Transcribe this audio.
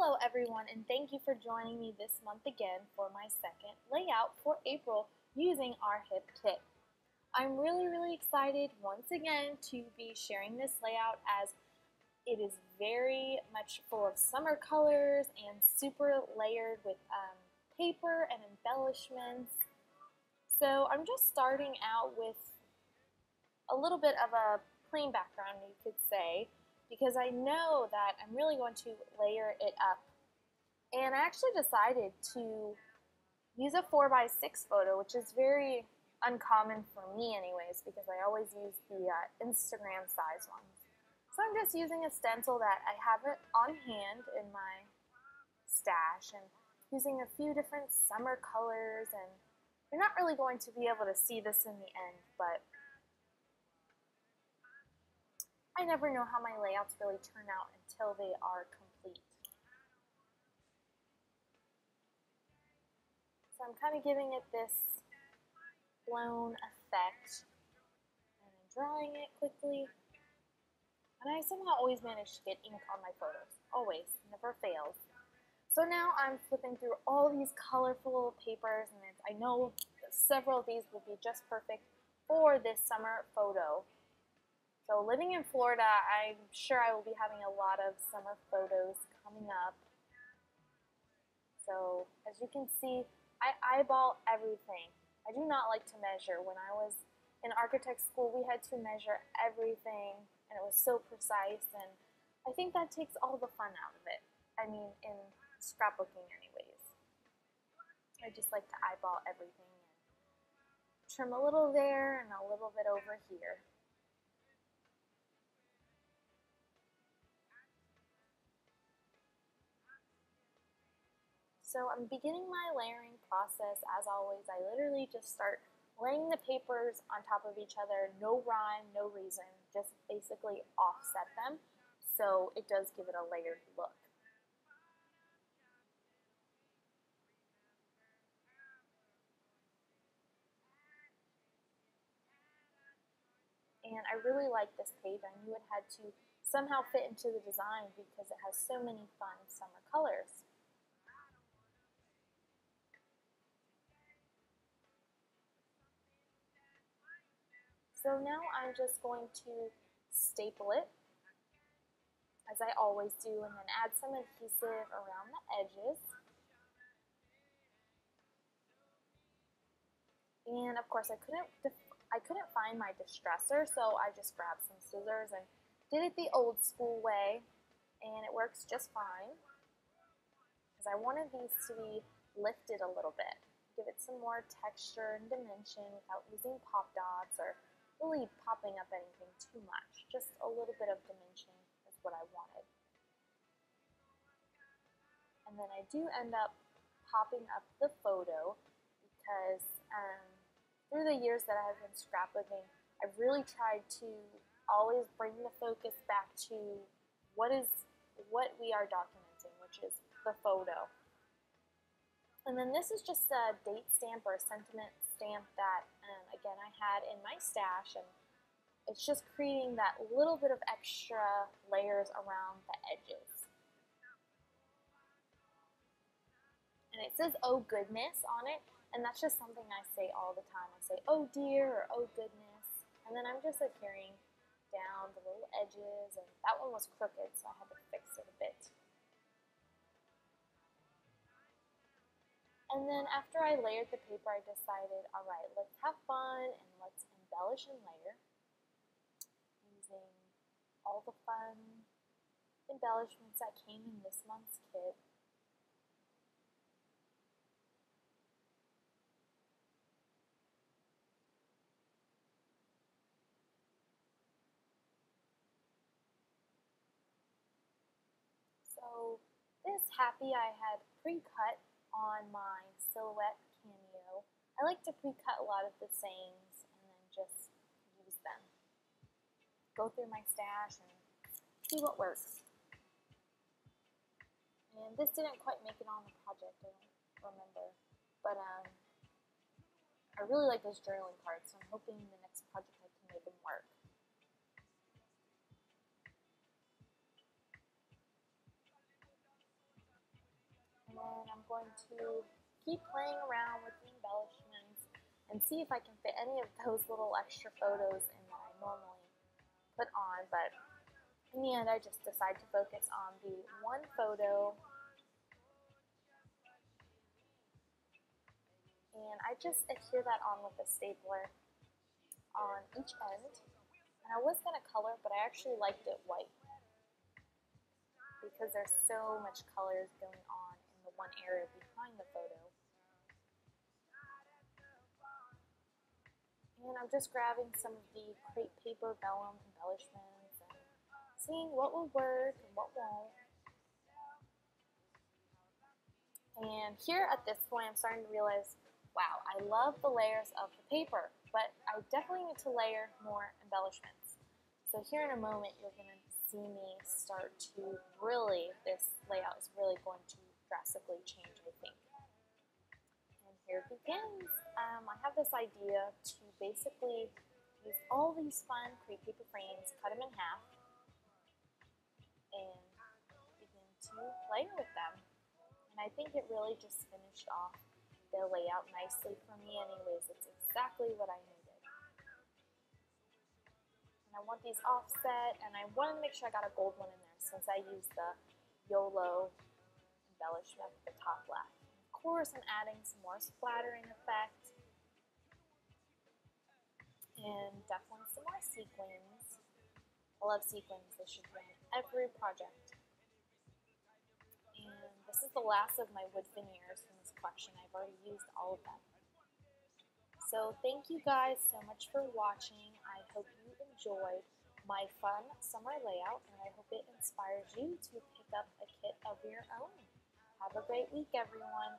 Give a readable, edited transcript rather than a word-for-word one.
Hello everyone, and thank you for joining me this month again for my second layout for April using our hip kit. I'm really excited once again to be sharing this layout as it is very much full of summer colors and super layered with paper and embellishments. So I'm just starting out with a little bit of a plain background, you could say, because I know that I'm really going to layer it up. And I actually decided to use a 4x6 photo, which is very uncommon for me anyways, because I always use the Instagram size ones. So I'm just using a stencil that I have it on hand in my stash and using a few different summer colors, and you're not really going to be able to see this in the end, but I never know how my layouts really turn out until they are complete. So I'm kind of giving it this blown effect, and I'm drawing it quickly. And I somehow always manage to get ink on my photos. Always, never fails. So now I'm flipping through all these colorful papers, and I know several of these will be just perfect for this summer photo. So living in Florida, I'm sure I will be having a lot of summer photos coming up. So as you can see, I eyeball everything. I do not like to measure. When I was in architect school, we had to measure everything, and it was so precise, and I think that takes all the fun out of it. I mean, in scrapbooking anyways. I just like to eyeball everything and trim a little there and a little bit over here. So I'm beginning my layering process. As always, I literally just start laying the papers on top of each other, no rhyme, no reason, just basically offset them so it does give it a layered look. And I really like this page. I knew it had to somehow fit into the design because it has so many fun summer colors. So now I'm just going to staple it, as I always do, and then add some adhesive around the edges. And of course I couldn't find my distressor, so I just grabbed some scissors and did it the old school way, and it works just fine, because I wanted these to be lifted a little bit, give it some more texture and dimension without using pop dots or really popping up anything too much. Just a little bit of dimension is what I wanted. And then I do end up popping up the photo because through the years that I've been scrapbooking, I've really tried to always bring the focus back to what we are documenting, which is the photo. And then this is just a date stamp or a sentiment stamp that, again, I had in my stash, and it's just creating that little bit of extra layers around the edges. And it says "oh goodness" on it, and that's just something I say all the time. I say "oh dear" or "oh goodness," and then I'm just adhering down the little edges, and that one was crooked, so I had to fix it a bit. And then after I layered the paper, I decided, all right, let's have fun and let's embellish and layer using all the fun embellishments that came in this month's kit. So this happy I had pre-cut on my silhouette cameo. I like to pre-cut a lot of the sayings and then just use them. Go through my stash and see what works. And this didn't quite make it on the project, I don't remember. But I really like those journaling cards, so I'm hoping in the next project I can make them work. going to keep playing around with the embellishments and see if I can fit any of those little extra photos in that I normally put on, but in the end I just decided to focus on the one photo, and I just adhere that on with a stapler on each end. And I was going to color, but I actually liked it white because there's so much colors going on in the one area behind the photo. And I'm just grabbing some of the crepe paper vellum embellishments and seeing what will work and what won't. And here at this point, I'm starting to realize, wow, I love the layers of the paper, but I definitely need to layer more embellishments. So here in a moment, you're going to see me start to really, this layout is really going to drastically change, I think. And here it begins. I have this idea to basically use all these fun crepe paper frames, cut them in half, and begin to layer with them. And I think it really just finished off the layout nicely for me anyways. It's exactly what I needed. And I want these offset, and I wanted to make sure I got a gold one in there since I used the YOLO embellishment at the top left. And of course, I'm adding some more splattering effect, and definitely some more sequins. I love sequins. They should be on every project. And this is the last of my wood veneers from this collection. I've already used all of them. So thank you guys so much for watching. I hope you enjoyed my fun summer layout, and I hope it inspires you to pick up a kit of your own. Have a great week, everyone.